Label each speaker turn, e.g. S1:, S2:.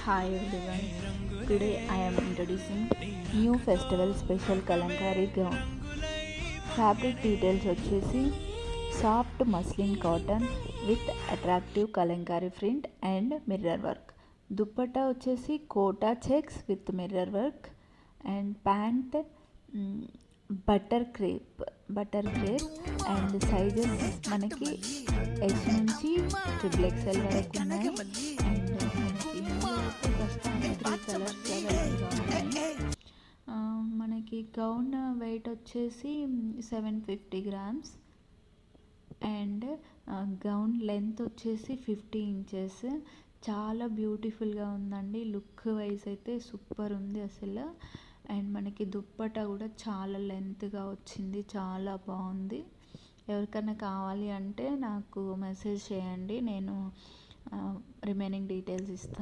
S1: Hi everyone. Today I am introducing new festival special Kalamkari gown. Fabric details వచ్చేసి soft muslin cotton with attractive Kalamkari print and mirror work. Dupatta వచ్చేసి Kota checks with mirror work and pant butter crepe and sizes మనకి S నుంచి XXL వరకు ఉన్నాయి. And ప్రస్తుతానికి 3 colours అవైలబుల్గా ఉన్నాయి. మనకి గౌన్ వెయిట్ వచ్చేసి 750 గ్రామ్స్ అండ్ గౌన్ లెంత్ వచ్చేసి 50 ఇంచెస్. చాలా బ్యూటిఫుల్గా ఉందండి. లుక్ వైజ్ అయితే సూపర్ ఉంది అసలు. అండ్ మనకి దుప్పట్టా కూడా చాలా లెంత్గా వచ్చింది, చాలా బాగుంది. ఎవరికైనా కావాలి అంటే నాకు మెసేజ్ చేయండి, నేను రిమైనింగ్ డీటెయిల్స్ ఇస్తాను.